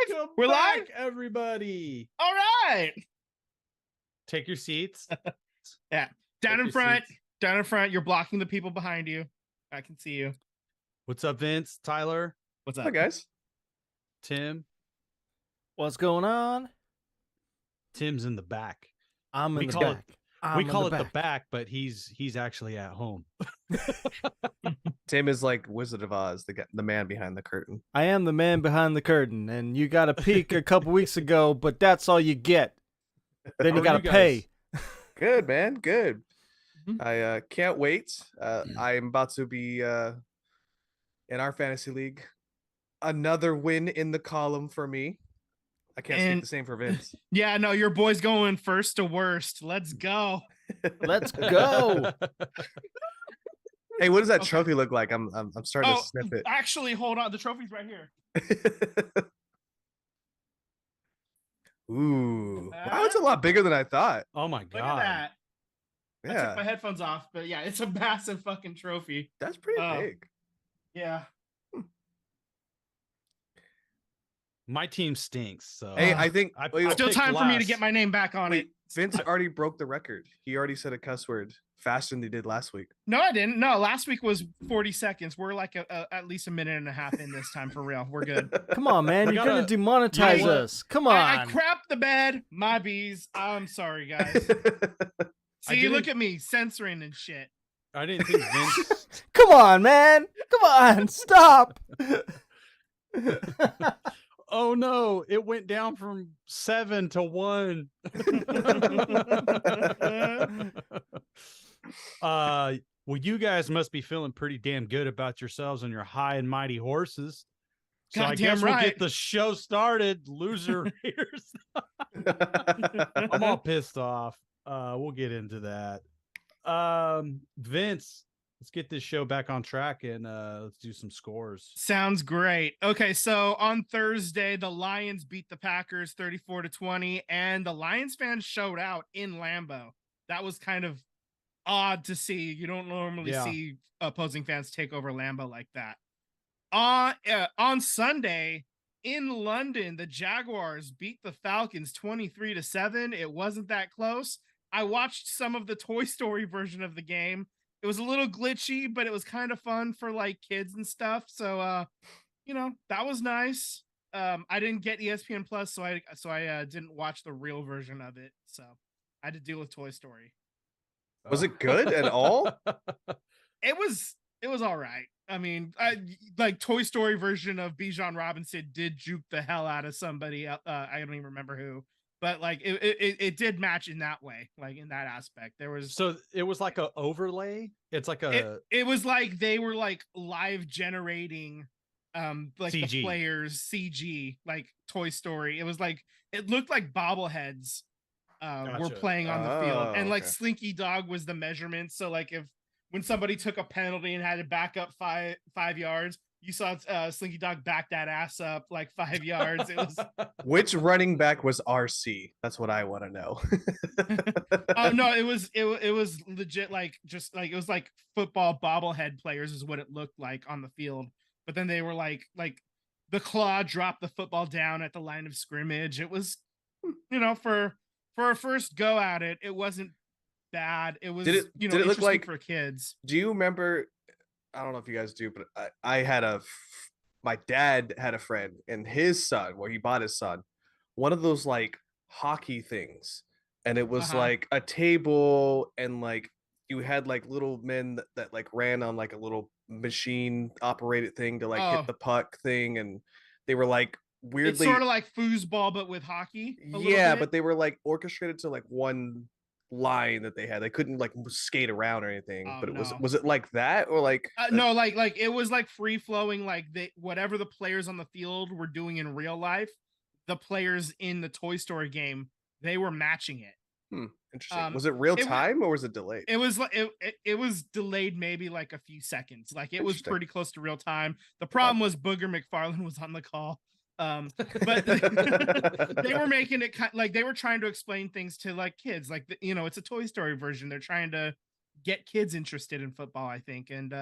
live. We're live, everybody. All right. Take your seats. Yeah. Down Take in your front. seats. Down in front. You're blocking the people behind you. I can see you. What's up, Vince? Tyler? What's Hi, up? guys. Tim? What's going on? Tim's in the back. I'm We in the call it- back. We call it the back, but he's actually at home. Tim is like Wizard of Oz, the man behind the curtain. I am the man behind the curtain, and you got a peek a couple weeks ago, but that's all you get. Then you How are got to you guys? pay. Good, man. Good. Mhm. I can't wait. I'm about to be in our fantasy league. Another win in the column for me. I can't speak And- the same for Vince. Yeah, no, your boy's going first to worst. Let's go. Let's go. Hey, what does that Okay. trophy look like? I'm starting to sniff it. Actually, hold on. The trophy's right here. Ooh. Wow, it's a lot bigger than I thought. Oh my Look at god. that. I took my Yeah, headphones off, but yeah, it's a massive fucking trophy. that's pretty Oh. big. Yeah. My team stinks. So Hey, I think I- wait, I Still picked time for me to last. get my name back on it. wait, Vince already broke the record. He already said a cuss word faster than he did last week. No, I didn't. No, last week was 40 seconds. We're like at least a minute and a half in this time for real. We're good. Come on, man. We You're going gotta- to demonetize you know what? us. Come on. I crapped the bed. My bees. I'm sorry, guys. See, look at me censoring and shit. I didn't think Vince. Come on, man. Come on. Stop. Oh no! It went down from 7 to 1. Well, you guys must be feeling pretty damn good about yourselves and your high and mighty horses. So I Goddamn guess we'll right. get the show started. Loser ears. I'm all pissed off. We'll get into that. Vince, let's get this show back on track and let's do some scores. Sounds great. Okay, so on Thursday, the Lions beat the Packers 34-20, and the Lions fans showed out in Lambeau. That was kind of odd to see. You don't normally Yeah. see opposing fans take over Lambeau like that. On Sunday in London, the Jaguars beat the Falcons 23-7. It wasn't that close. I watched some of the Toy Story version of the game. It was a little glitchy, but it was kind of fun for like kids and stuff. So that was nice. I didn't get ESPN Plus, so I didn't watch the real version of it. So I had to deal with Toy Story. Was it good at all? It was all right. I mean, like Toy Story version of Bijan Robinson did juke the hell out of somebody. I don't even remember who, but like it did match in that way, like in that aspect. There was So it was like a overlay. It's like a it was like they were like live generating like CG. the players CG like Toy Story. It was like it looked like bobbleheads were Gotcha. playing on the field, and like okay. Slinky Dog was the measurement. So like when somebody took a penalty and had to back up five yards, you saw Slinky Dog back that ass up like 5 yards. It was Which running back was RC? That's what I want to know. oh no, it was legit like just like it was like football bobblehead players is what it looked like on the field. But then they were like the claw dropped the football down at the line of scrimmage. It was for our first go at it, it wasn't bad. It was Did it look interesting like for kids. Do you remember? I don't know if you guys do, but I had my dad had a friend and his son, where he bought his son, one of those like hockey things. And it was Uh-huh. like a table and like you had like little men that like ran on like a little machine operated thing to like Oh. hit the puck thing. And they were like It's weirdly, sort of like foosball, but with hockey. a little yeah, bit. but they were like orchestrated to like one line that they had. They couldn't like skate around or anything. Oh, But it no. was it like that or like No, like it was like free flowing, like whatever the players on the field were doing in real life, the players in the Toy Story game, they were matching it. interesting. Was it real it wa- time or was it delayed? It was like it was delayed maybe like a few seconds. Like it was Interesting. pretty close to real time. The problem was Booger McFarlane was on the call. But they were making it like they were trying to explain things to like kids, like it's a Toy Story version. They're trying to get kids interested in football, I think. And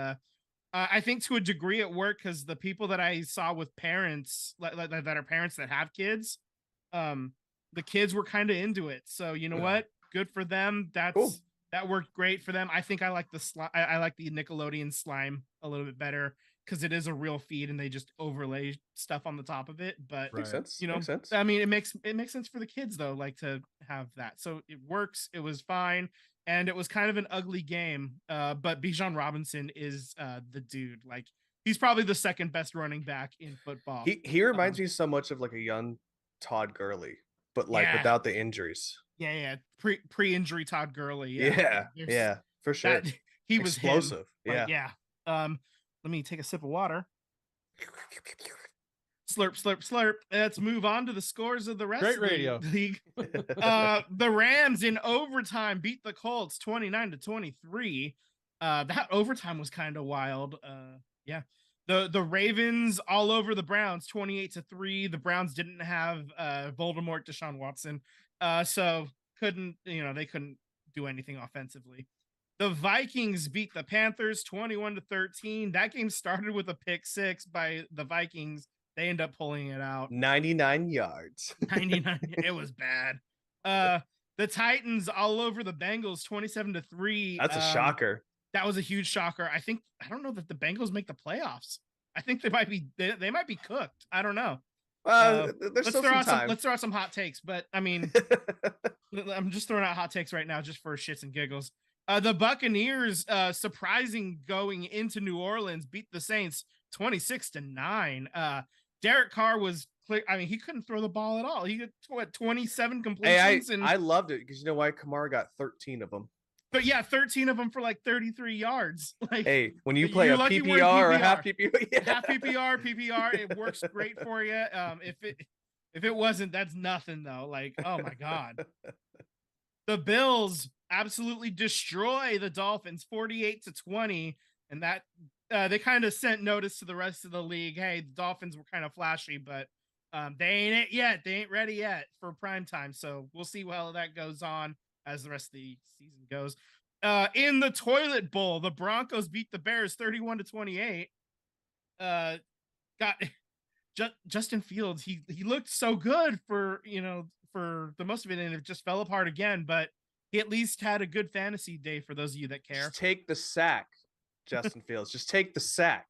I think to a degree it worked because the people that I saw with parents that are parents that have kids, the kids were kind of into it. So you know what? Good for them. Cool. That worked great for them. I think I like the I like the Nickelodeon slime a little bit better because it is a real feed and they just overlay stuff on the top of it. But Makes sense. you know, Makes sense. I mean, it makes sense for the kids though, like to have that. So it works. It was fine. And it was kind of an ugly game. But Bijan Robinson is the dude. Like he's probably the second best running back in football. He reminds me so much of like a young Todd Gurley, but like without the injuries. Yeah. Pre-injury Todd Gurley. Yeah, for sure. He was explosive. Him. Yeah. Let me take a sip of water. Slurp, slurp, slurp. Let's move on to the scores of the rest of the league. The Rams in overtime beat the Colts 29-23. That overtime was kind of wild. Yeah. The Ravens all over the Browns 28-3. The Browns didn't have Voldemort Deshaun Watson. So they couldn't do anything offensively. The Vikings beat the Panthers 21-13. That game started with a pick six by the Vikings. They end up pulling it out. 99 yards. 99. It was bad. The Titans all over the Bengals 27-3. That's a shocker. That was a huge shocker. I don't know that the Bengals make the playoffs. I think they might be cooked. I don't know. There's still some time. Let's throw out some hot takes, but I mean, I'm just throwing out hot takes right now just for shits and giggles. The Buccaneers, surprising going into New Orleans, beat the Saints 26-9. Derek Carr was clear. I mean, he couldn't throw the ball at all. He got 27 completions. I loved it because you know why? Kamara got 13 of them. But yeah, 13 of them for like 33 yards. Like, hey, when you play a PPR or a half PPR, half PPR, it works great for you. If it wasn't, that's nothing though. Like, oh my God. The Bills absolutely destroy the Dolphins 48-20, and that they kind of sent notice to the rest of the league. Hey, the Dolphins were kind of flashy, but they ain't it yet. They ain't ready yet for prime time. So we'll see how that goes on as the rest of the season goes. In the toilet bowl, the Broncos beat the Bears 31-28. Got Justin Fields. He looked so good for the most of it, and it just fell apart again. But he at least had a good fantasy day for those of you that care. Just take the sack, Justin Fields. Just take the sack.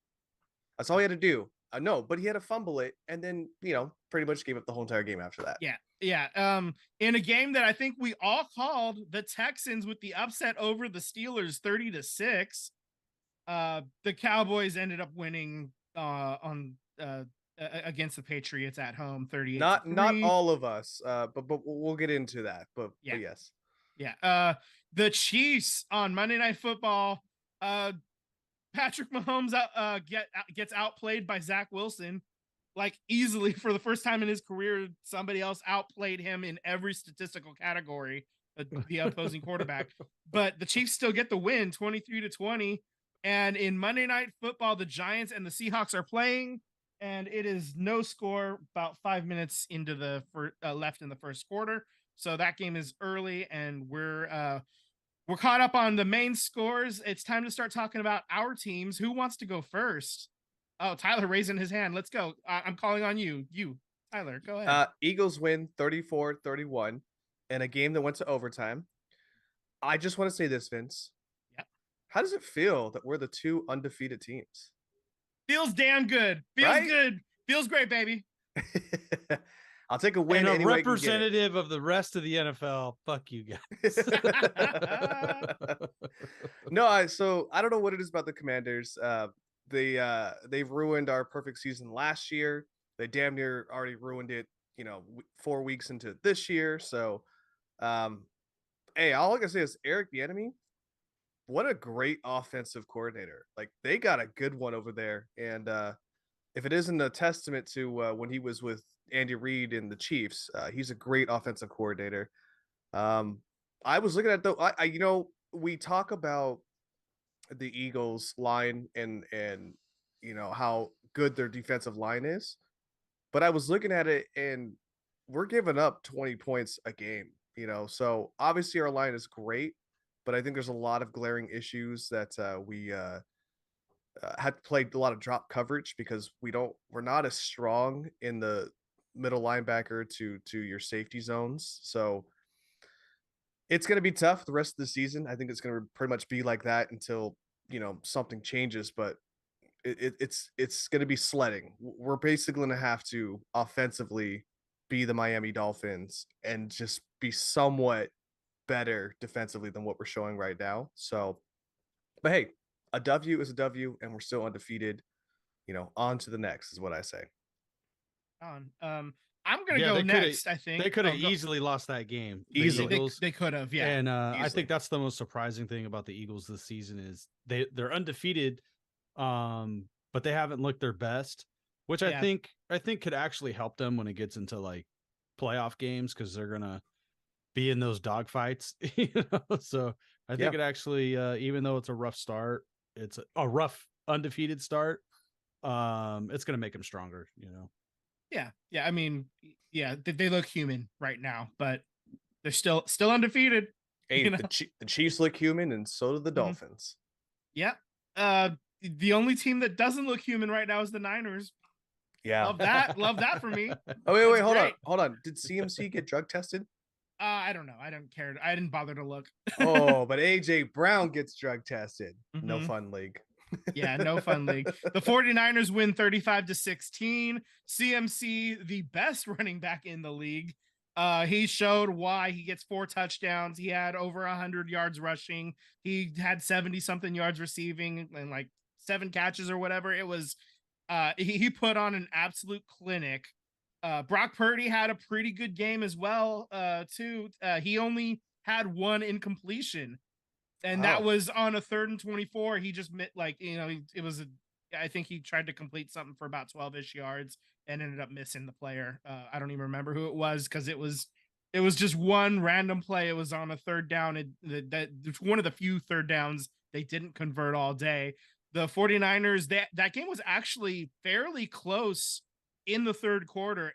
That's all he had to do. No, but he had to fumble it, and then pretty much gave up the whole entire game after that. Yeah. In a game that I think we all called, the Texans with the upset over the Steelers 30-6. The Cowboys ended up winning against the Patriots at home 38-3. Not all of us, but we'll get into that. But yes. Yeah. The Chiefs on Monday Night Football. Patrick Mahomes gets outplayed by Zach Wilson, like easily for the first time in his career. Somebody else outplayed him in every statistical category, the opposing quarterback. But the Chiefs still get the win, 23-20. And in Monday Night Football, the Giants and the Seahawks are playing, and it is no score. About 5 minutes into the left in the first quarter, so that game is early, and we're caught up on the main scores. It's time to start talking about our teams. Who wants to go first? Oh, Tyler raising his hand. Let's go. I'm calling on you. Tyler, go ahead. Eagles win 34-31 in a game that went to overtime. I just want to say this, Vince. Yeah. How does it feel that we're the two undefeated teams? Feels damn good. Feels good. Feels great, baby. I'll take a win. And a representative of the rest of the NFL. Fuck you guys. No, so I don't know what it is about the Commanders. They've ruined our perfect season last year. They damn near already ruined it, 4 weeks into this year. So, hey, all I can say is Eric Bieniemy, what a great offensive coordinator. Like, they got a good one over there. And if it isn't a testament to when he was with Andy Reid in the Chiefs, he's a great offensive coordinator. I was looking at we talk about the Eagles line and how good their defensive line is, but I was looking at it and we're giving up 20 points a game, so obviously our line is great, but I think there's a lot of glaring issues that had to play a lot of drop coverage because we're not as strong in the middle linebacker to your safety zones. So it's going to be tough the rest of the season. I think it's going to pretty much be like that until, something changes, but it's going to be sledding. We're basically going to have to offensively be the Miami Dolphins and just be somewhat better defensively than what we're showing right now. So, but hey, a W is a W, and we're still undefeated. On to the next is what I say. I'm gonna go next. I think they could have easily lost that game. Easily, they could have, yeah. And I think that's the most surprising thing about the Eagles this season is they're undefeated, but they haven't looked their best, which I think could actually help them when it gets into like playoff games because they're gonna be in those dogfights. So I think it actually, even though it's a rough start, it's a rough undefeated start. It's gonna make them stronger. Yeah. I mean, they look human right now, but they're still undefeated. Hey, the Chiefs look human, and so do the Dolphins. Yeah. The only team that doesn't look human right now is the Niners. Yeah. Love that for me. Oh wait, hold on. Did CMC get drug tested? I don't know. I don't care. I didn't bother to look. Oh, but AJ Brown gets drug tested. No fun league. Yeah, no fun league. The 49ers win 35-16. CMC, the best running back in the league. He showed why. He gets 4 touchdowns. He had over 100 yards rushing. He had 70 something yards receiving and like 7 catches or whatever. It was he put on an absolute clinic. Brock Purdy had a pretty good game as well, too. He only had 1 incompletion. And that was on a 3rd and 24. He just I think he tried to complete something for about 12-ish yards and ended up missing the player. I don't even remember who it was because it was just one random play. It was on a 3rd down. It's one of the few 3rd downs they didn't convert all day. The 49ers, that game was actually fairly close in the 3rd quarter.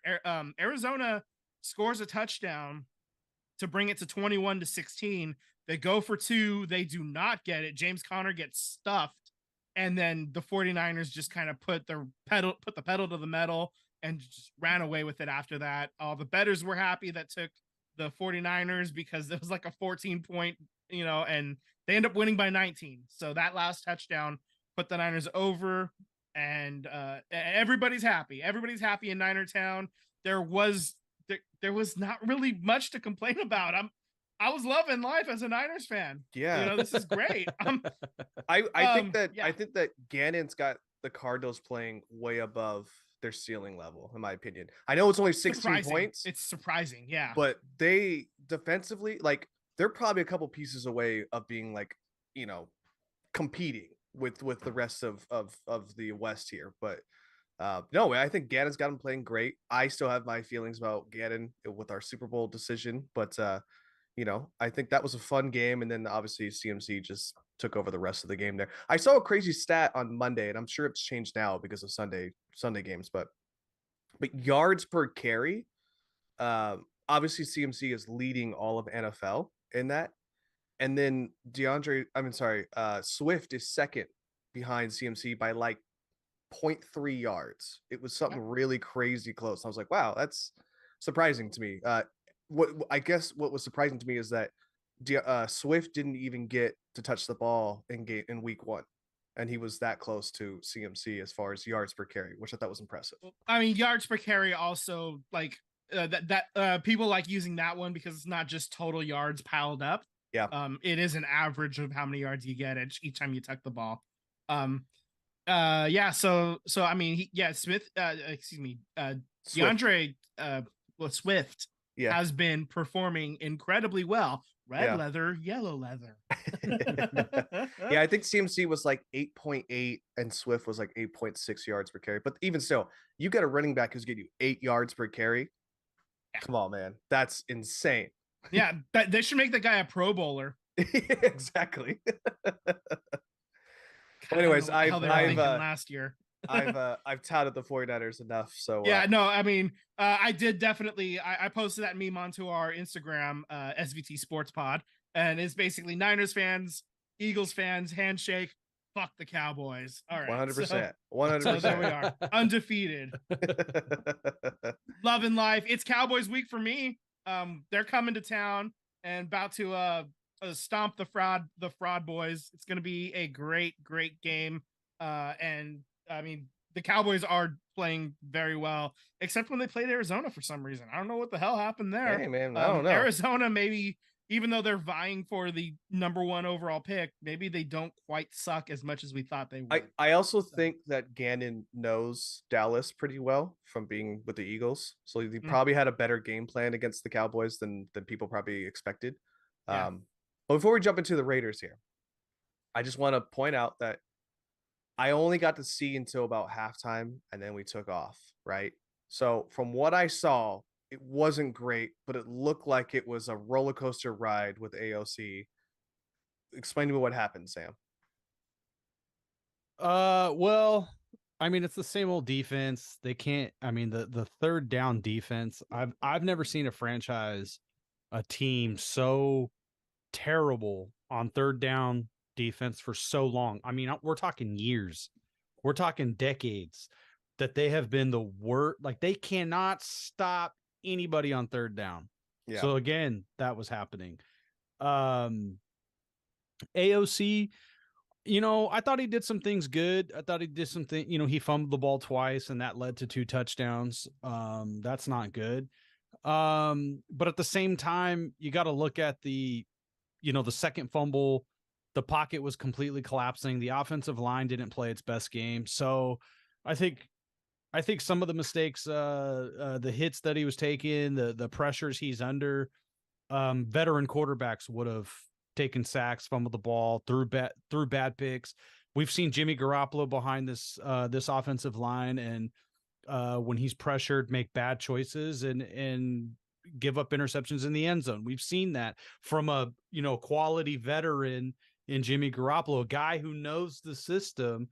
Arizona scores a touchdown to bring it to 21-16. They go for 2. They do not get it. James Conner gets stuffed. And then the 49ers just kind of put the pedal to the metal and just ran away with it after that. All the bettors were happy that took the 49ers because it was like a 14-point, and they end up winning by 19. So that last touchdown put the Niners over, and everybody's happy. Everybody's happy in Niner Town. There was not really much to complain about. I was loving life as a Niners fan. Yeah, this is great. I think that Gannon's got the Cardinals playing way above their ceiling level, in my opinion. I know it's only 16 points. It's surprising, yeah. But they defensively, like, they're probably a couple pieces away of being like, competing with the rest of the West here. But no, I think Gannon's got him playing great. I still have my feelings about Gannon with our Super Bowl decision, but I think that was a fun game. And then obviously CMC just took over the rest of the game there. I saw a crazy stat on Monday, and I'm sure it's changed now because of Sunday games, but yards per carry, obviously CMC is leading all of NFL in that. And then Swift is second behind CMC by like 0.3 yards. It was something really crazy close. I was like, wow, that's surprising to me. What was surprising to me is that Swift didn't even get to touch the ball in week 1, and he was that close to CMC as far as yards per carry, which I thought was impressive. I mean, yards per carry also, like, people like using that one because it's not just total yards piled up. Yeah. It is an average of how many yards you get each time you tuck the ball. So I mean, Swift. DeAndre Swift has been performing incredibly well. Red leather, yellow leather. Yeah, I think CMC was like 8.8 and Swift was like 8.6 yards per carry. But even still, you got a running back who's getting you 8 yards per carry. Yeah. Come on, man. That's insane. Yeah, they should make the guy a Pro Bowler. Exactly. God, anyways, last year. I've touted the 49ers enough. So yeah, no, I mean, I did definitely. I posted that meme onto our Instagram, SVT Sports Pod, and it's basically Niners fans, Eagles fans, handshake. fuck the Cowboys. All right. 100%. So there we 100%. are. Undefeated. Love and life. It's Cowboys week for me. They're coming to town and about to stomp the fraud boys. It's gonna be a great game. And I mean the Cowboys are playing very well, except when they played Arizona for some reason. I don't know what the hell happened there. Hey man, I don't know. Arizona, maybe even though they're vying for the #1 overall pick, maybe they don't quite suck as much as we thought they would. I also think that Gannon knows Dallas pretty well from being with the Eagles. So he probably had a better game plan against the Cowboys than people probably expected. Yeah. But before we jump into the Raiders here, I just want to point out that I only got to see until about halftime, and then we took off, right? So from what I saw, it wasn't great, but it looked like it was a roller coaster ride with AOC. Explain to me what happened, Sam. Well, I mean, it's the same old defense. They can't. I mean, the third down defense. I've never seen a team so terrible on third down defense for so long. I mean, we're talking years, we're talking decades that they have been the worst. Like they cannot stop anybody on third down. Yeah. So again, that was happening. AOC, I thought he did some things good. I thought he did something, he fumbled the ball twice and that led to 2 touchdowns. That's not good. But at the same time, you got to look at the second fumble. The pocket was completely collapsing. The offensive line didn't play its best game. So I think some of the mistakes, the hits that he was taking, the pressures he's under, veteran quarterbacks would have taken sacks, fumbled the ball, threw bad picks. We've seen Jimmy Garoppolo behind this offensive line, and when he's pressured, make bad choices and give up interceptions in the end zone. We've seen that from a quality veteran in Jimmy Garoppolo, a guy who knows the system,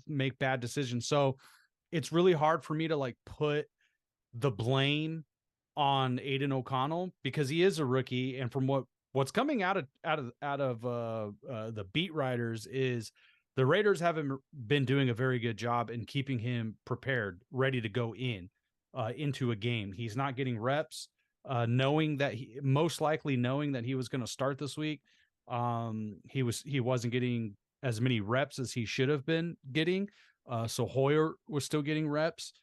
make bad decisions. So it's really hard for me to put the blame on Aiden O'Connell because he is a rookie, and from what's coming out of the beat writers is the Raiders haven't been doing a very good job in keeping him prepared, ready to go into a game. He's not getting reps, knowing that he was going to start this week. He wasn't getting as many reps as he should have been getting. So Hoyer was still getting reps.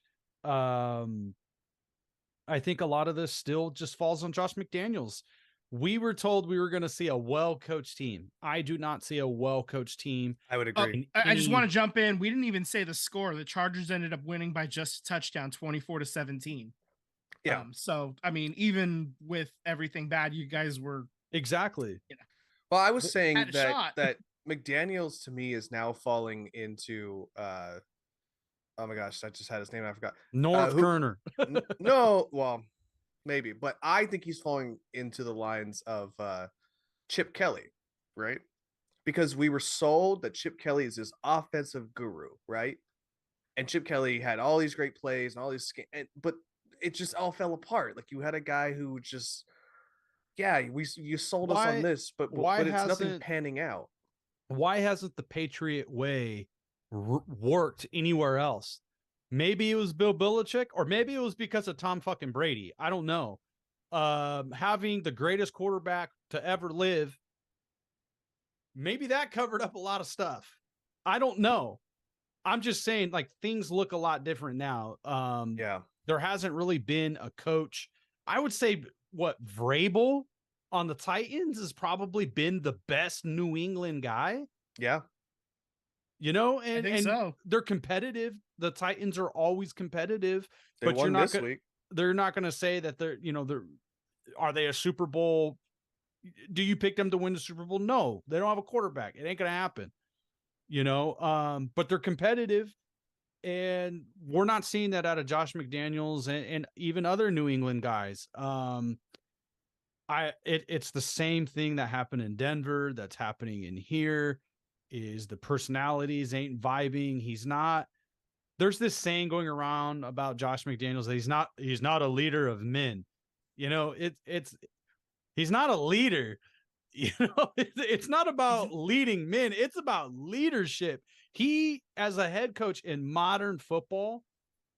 I think a lot of this still just falls on Josh McDaniels. We were told we were going to see a well-coached team. I do not see a well-coached team. I would agree. I just want to jump in. We didn't even say the score. The Chargers ended up winning by just a touchdown, 24-17. Yeah. So, I mean, even with everything bad, you guys were... Exactly. Well, I was saying that McDaniels to me is now falling into... oh my gosh, I just had his name. I forgot. North Kerner. No, well, maybe, but I think he's falling into the lines of Chip Kelly, right? Because we were sold that Chip Kelly is this offensive guru, right? And Chip Kelly had all these great plays and all these, but it just all fell apart. Like you had a guy who just, you sold us on this, but it's nothing panning out. Why hasn't the Patriot way worked anywhere else? Maybe it was Bill Belichick, or maybe it was because of Tom fucking Brady. I don't know. Having the greatest quarterback to ever live, maybe that covered up a lot of stuff. I don't know. I'm just saying, things look a lot different now. There hasn't really been a coach. I would say Vrabel on the Titans has probably been the best New England guy. Yeah. And so. They're competitive. The Titans are always competitive, but you're not this week. They're not going to say that are they a Super Bowl? Do you pick them to win the Super Bowl? No, they don't have a quarterback. It ain't going to happen, but they're competitive, and we're not seeing that out of Josh McDaniels and even other New England guys. It's the same thing that happened in Denver that's happening in here. Is the personalities ain't vibing. He's not. There's this saying going around about Josh McDaniels that he's not a leader of men. He's not a leader. It's not about leading men. It's about leadership. He, as a head coach in modern football,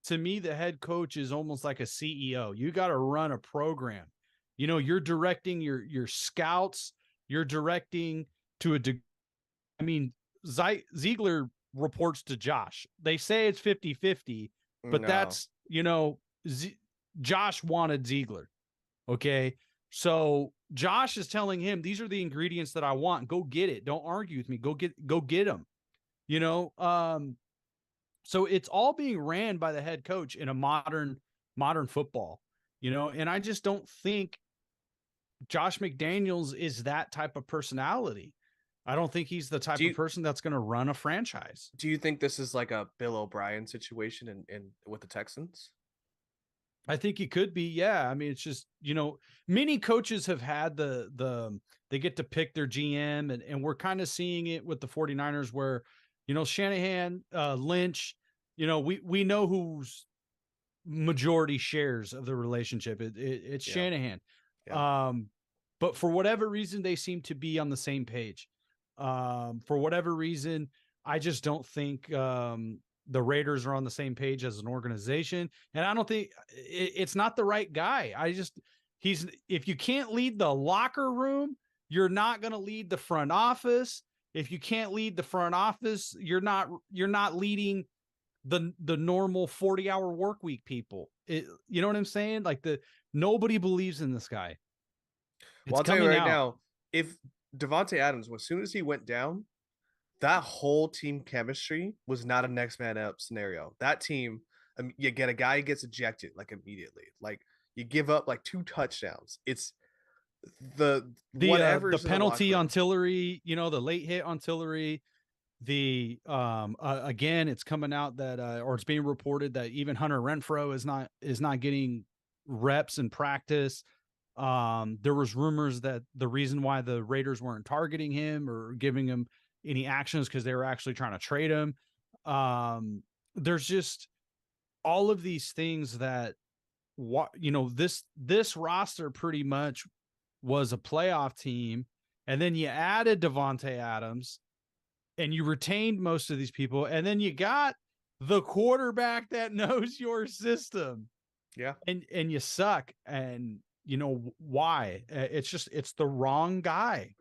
to me, the head coach is almost like a CEO. You got to run a program. You're directing your scouts. You're directing to a degree. I mean, Ziegler reports to Josh. They say it's 50-50, but No. that's, Josh wanted Ziegler. Okay. So Josh is telling him, these are the ingredients that I want. Go get it. Don't argue with me. Go get them. So it's all being ran by the head coach in a modern football, and I just don't think Josh McDaniels is that type of personality. I don't think he's the type of person that's going to run a franchise. Do you think this is like a Bill O'Brien situation in with the Texans? I think he could be. Yeah. I mean, it's just, many coaches have had they get to pick their GM, and we're kind of seeing it with the 49ers where, Shanahan, Lynch, we know who's majority shares of the relationship. It's Shanahan. Yeah. But for whatever reason, they seem to be on the same page. For whatever reason, I just don't think, the Raiders are on the same page as an organization. And I don't think it's not the right guy. If you can't lead the locker room, you're not going to lead the front office. If you can't lead the front office, you're not leading the normal 40-hour work week people. You know what I'm saying? Like nobody believes in this guy. Well, I'll tell you right now, if Devontae Adams, as soon as he went down, that whole team chemistry was not a next man up scenario. That team, you get a guy who gets ejected like immediately. Like you give up like 2 touchdowns. It's the penalty on Tillery, the late hit on Tillery. The again, it's coming out that or it's being reported that even Hunter Renfrow is not getting reps in practice. There was rumors that the reason why the Raiders weren't targeting him or giving him any actions because they were actually trying to trade him. There's just all of these things that this roster pretty much was a playoff team, and then you added Devontae Adams and you retained most of these people, and then you got the quarterback that knows your system. Yeah. And you suck. And why? It's the wrong guy.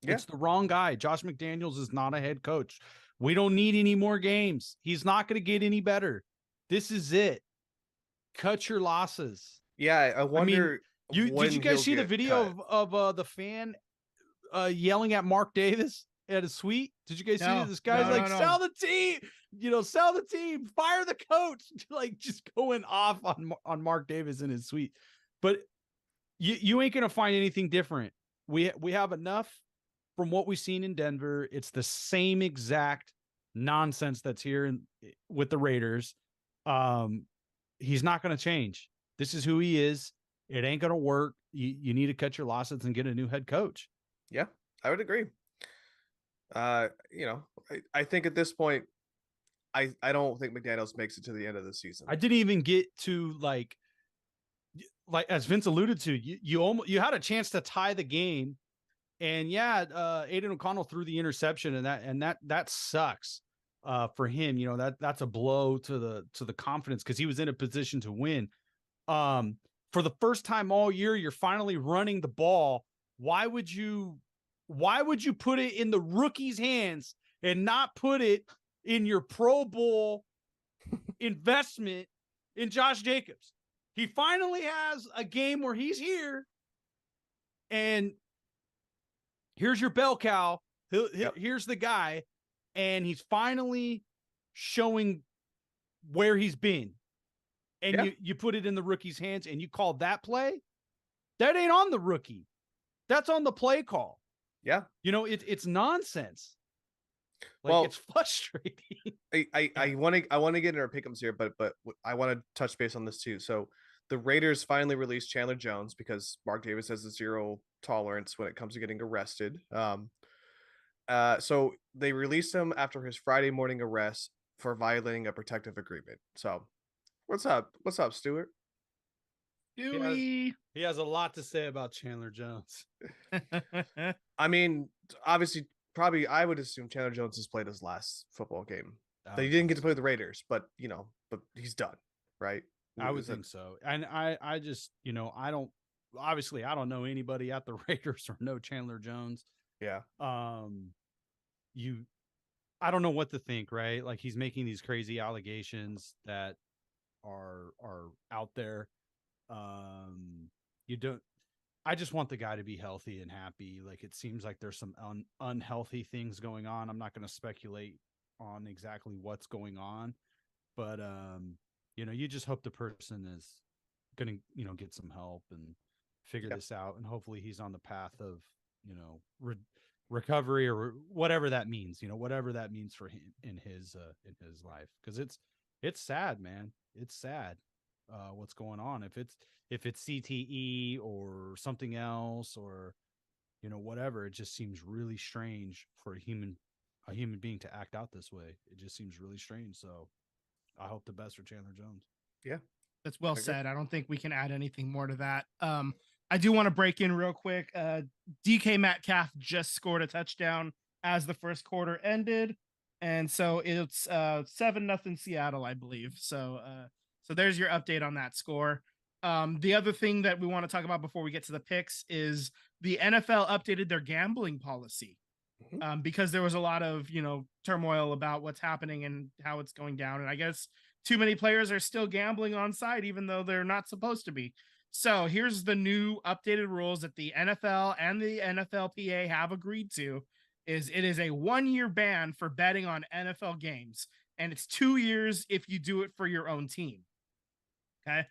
Yeah. It's the wrong guy. Josh McDaniels is not a head coach. We don't need any more games. He's not going to get any better. This is it. Cut your losses. Yeah, I wonder. Did you guys see the video of the fan yelling at Mark Davis at his suite? Did you guys see this guy's sell the team, sell the team, fire the coach, like just going off on Mark Davis in his suite. But you ain't gonna find anything different. We have enough from what we've seen in Denver. It's the same exact nonsense that's here with the Raiders. He's not going to change. This is who he is. It ain't going to work. You need to cut your losses and get a new head coach. Yeah, I would agree. I think at this point, I don't think McDaniels makes it to the end of the season. I didn't even get to like as Vince alluded to, you had a chance to tie the game, and Aiden O'Connell threw the interception, and that sucks for him. That's a blow to the confidence because he was in a position to win. For the first time all year, you're finally running the ball. Why would you put it in the rookie's hands and not put it in your Pro Bowl investment in Josh Jacobs? He finally has a game where he's here, and here's your bell cow. Here's the guy, and he's finally showing where he's been. And you put it in the rookie's hands, and you call that play? That ain't on the rookie. That's on the play call. Yeah. It's nonsense. It's frustrating. I want to get into our pick'ems here, but I want to touch base on this too. So the Raiders finally released Chandler Jones because Mark Davis has a 0 tolerance when it comes to getting arrested. So they released him after his Friday morning arrest for violating a protective agreement. So what's up, Stuart? Do we? He has a lot to say about Chandler Jones. I mean, obviously, probably I would assume Chandler Jones has played his last football game. He didn't get to play with the Raiders, but but he's done, right? I would think so. And I just, I don't know anybody at the Raiders or know Chandler Jones. Yeah. I don't know what to think, right? Like he's making these crazy allegations that are out there. I just want the guy to be healthy and happy. Like it seems like there's some unhealthy things going on. I'm not going to speculate on exactly what's going on, but you just hope the person is going to, get some help and figure this out, and hopefully he's on the path of, recovery or whatever that means, whatever that means for him in his life, because it's sad, man. It's sad what's going on. If it's CTE or something else, or whatever, it just seems really strange for a human being to act out this way. It just seems really strange. So I hope the best for Chandler Jones. Yeah, that's well said. I don't think we can add anything more to that. I do want to break in real quick. DK Metcalf just scored a touchdown as the first quarter ended, and so it's 7-0 Seattle, I believe. So there's your update on that score. The other thing that we want to talk about before we get to the picks is the NFL updated their gambling policy, because there was a lot of turmoil about what's happening and how it's going down, and I guess too many players are still gambling on site even though they're not supposed to be. So here's the new updated rules that the NFL and the NFLPA have agreed to. It is a 1-year ban for betting on NFL games, and it's 2 years if you do it for your own team. Okay,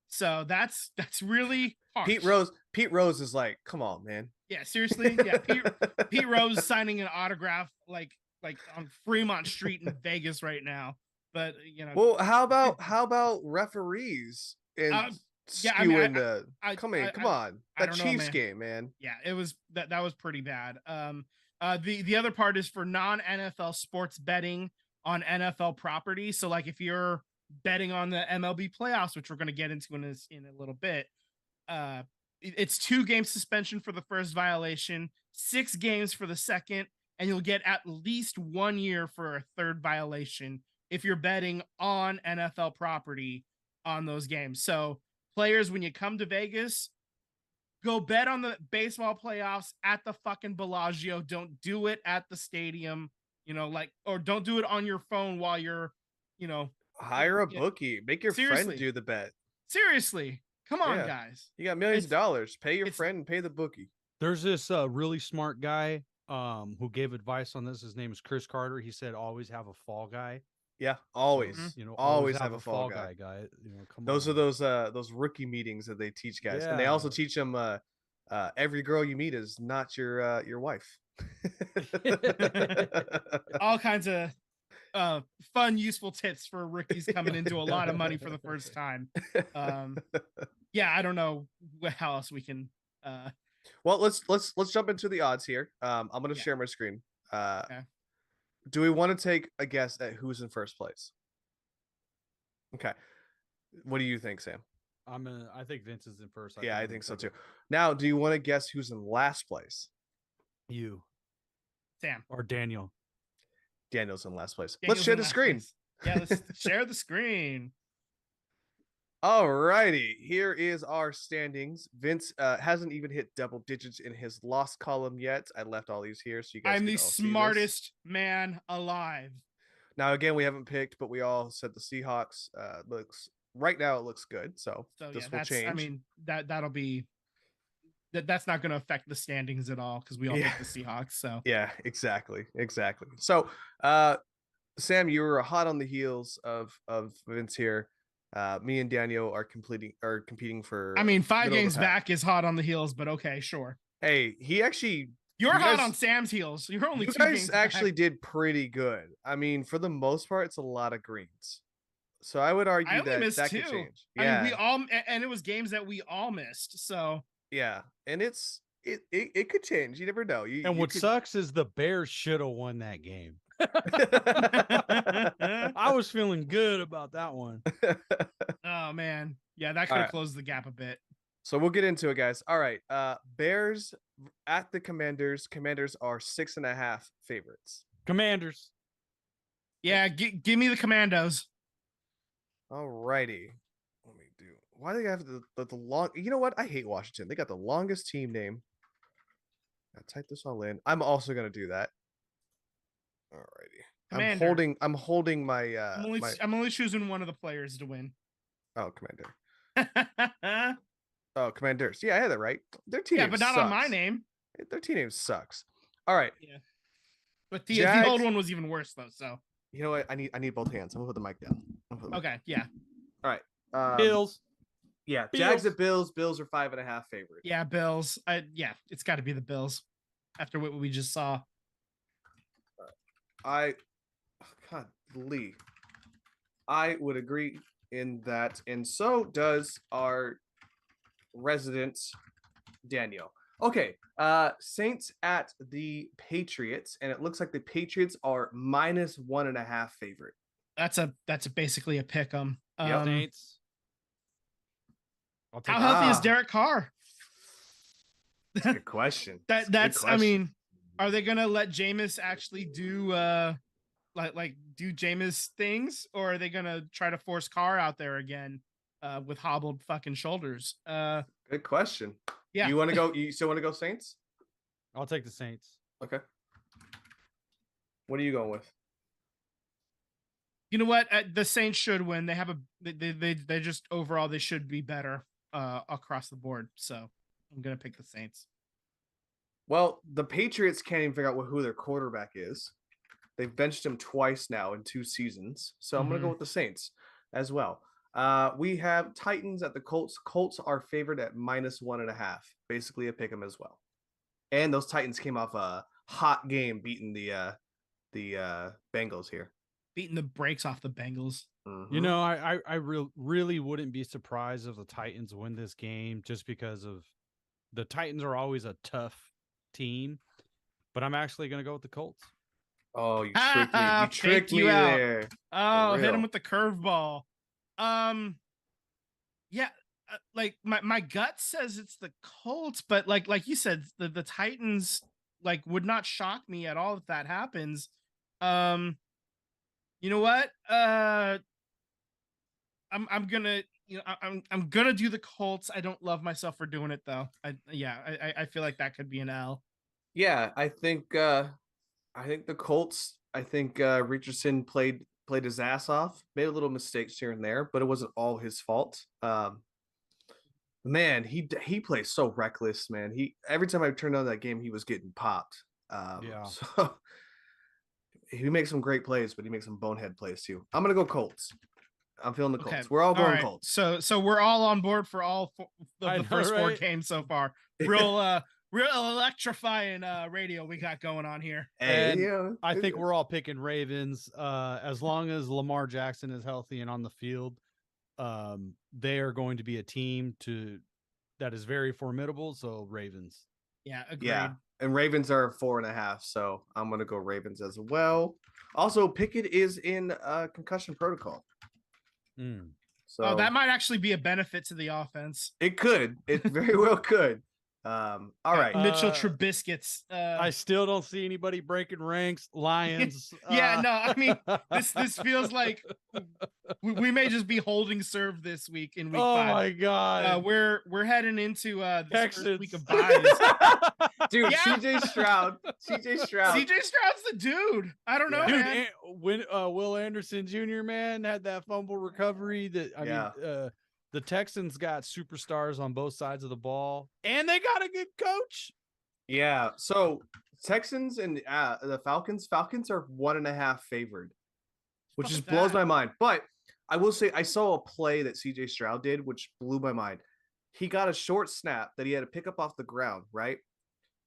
so that's really harsh. Pete Rose is like, come on, man. Yeah, seriously. Yeah, Pete Rose signing an autograph like on Fremont Street in Vegas right now. But well, how about referees and skewing the? Come on, that Chiefs game, man. Yeah, it was that was pretty bad. The other part is for non-NFL sports betting on NFL property. So like if you're betting on the MLB playoffs, which we're going to get into in a little bit, it's 2 game suspension for the first violation, 6 games for the second, and you'll get at least 1 year for a third violation if you're betting on NFL property on those games. So players, when you come to Vegas, go bet on the baseball playoffs at the fucking Bellagio. Don't do it at the stadium, or don't do it on your phone while you're, hire a bookie, make your friend do the bet. Seriously. Come on, guys. You got millions of dollars. Pay your friend and pay the bookie. There's this really smart guy who gave advice on this. His name is Chris Carter. He said, always have a fall guy. Yeah, always. Always have a fall guy. Those are those rookie meetings that they teach guys, and they also teach them every girl you meet is not your wife. All kinds of fun, useful tips for rookies coming into a lot of money for the first time. I don't know how else we can. Well, let's jump into the odds here. I'm going to share my screen. Okay. Do we want to take a guess at who's in first place? Okay. What do you think, Sam? I think Vince is in first. I think so too. Now, do you want to guess who's in last place? You, Sam, or Daniel? Daniel's in last place. Let's share the screen. Yeah, let's share the screen. All righty, here is our standings. Vince hasn't even hit double digits in his loss column yet. I left all these here so you guys. I'm the smartest man alive. Now again, we haven't picked, but we all said the Seahawks. Looks right now it looks good. So this will change. I mean that'll be that's not going to affect the standings at all because we all picked the Seahawks. So yeah, exactly. So Sam, you were hot on the heels of Vince here. Me and Daniel are competing for. I mean, 5 games back is hot on the heels, but okay, sure. Hey, you're hot on Sam's heels. You're only 2 games back. Actually did pretty good. I mean, for the most part, it's a lot of greens. So I would argue that could change. Yeah, I mean, and it was games that we all missed. So yeah, and it could change. You never know. What sucks is the Bears should have won that game. I was feeling good about that one. Oh man, yeah, that could All have right. closed the gap a bit. So we'll get into it, guys. All right. Bears at the Commanders. Commanders are 6.5 favorites. Commanders. Yeah, give me the Commandos. All righty. Let me do. Why do they have the long? You know what? I hate Washington. They got the longest team name. I'll type this all in. I'm also gonna do that. All righty. Commander. I'm holding my I'm only choosing one of the players to win. Oh, Commander. Oh, Commanders. Yeah, I had that right. Their team Yeah, name but not sucks. on my name. Their team name sucks. All right. Yeah. But the old one was even worse though. So You know what? I need both hands. I'm gonna put the mic down. okay, yeah, All right. Bills. Yeah, Bills. Jags at Bills. Bills are 5.5 favorite. yeah, Bills. Yeah, it's got to be the Bills. After what we just saw. God, Lee. I would agree in that, and so does our resident Daniel. Okay, Saints at the Patriots, and it looks like the Patriots are -1.5 favorite. That's basically a pick 'em. Yep. Saints. How healthy is Derek Carr? Good question. That's Good I question. mean, are they gonna let Jameis actually do like do Jameis things, or are they gonna try to force Carr out there again with hobbled fucking shoulders? Good question. Yeah. You want to go? You still want to go Saints? I'll take the Saints. Okay. What are you going with? You know what? The Saints should win. They have they just overall they should be better across the board. So I'm gonna pick the Saints. Well, the Patriots can't even figure out who their quarterback is. They've benched him twice now in 2 seasons. So I'm going to go with the Saints as well. We have Titans at the Colts. Colts are favored at -1.5. Basically a pick 'em as well. And those Titans came off a hot game beating the Bengals here. Beating the brakes off the Bengals. You know, I really wouldn't be surprised if the Titans win this game just because of the Titans are always a tough team. But I'm actually going to go with the Colts. Oh, you tricked me. You tricked Faked me you out. there. Oh, hit him real. with the curveball. Yeah, like my gut says it's the Colts, but like you said, the Titans like would not shock me at all if that happens. You know what? I'm gonna I'm gonna do the Colts. I don't love myself for doing it though. I feel like that could be an L. Yeah, I think the Colts. I think Richardson played his ass off, made a little mistakes here and there, but it wasn't all his fault. Man, he plays so reckless, man. He every time I turned on that game, he was getting popped. Yeah. So he makes some great plays, but he makes some bonehead plays too. I'm gonna go Colts. I'm feeling the Colts. Okay. We're all going right. Colts. So we're all on board for all I the know, first 4 right? games so far. Real electrifying radio we got going on here. Hey, And yeah, I think we're all picking Ravens. As long as Lamar Jackson is healthy and on the field, they are going to be a team that is very formidable. So Ravens. Yeah, agreed. yeah. And Ravens are 4.5, so I'm gonna go Ravens as well. Also, Pickett is in concussion protocol. So Oh, that might actually be a benefit to the offense. it could. It very well could. All right. Mitchell Trubiscuits. I still don't see anybody breaking ranks. Lions. Yeah, no, I mean this feels like we may just be holding serve this week in week 5. Oh my god. We're heading into this Texans. first week of buys. Dude, Yeah. CJ Stroud. CJ Stroud. CJ Stroud's the dude. I don't know, Yeah. Dude, man. when Will Anderson Jr. man had that fumble recovery that I mean the Texans got superstars on both sides of the ball and they got a good coach. Yeah. So Texans and the Falcons. Falcons are 1.5 favored, which just Fuck blows that. my mind. But I will say I saw a play that CJ Stroud did, which blew my mind. He got a short snap that he had to pick up off the ground, right?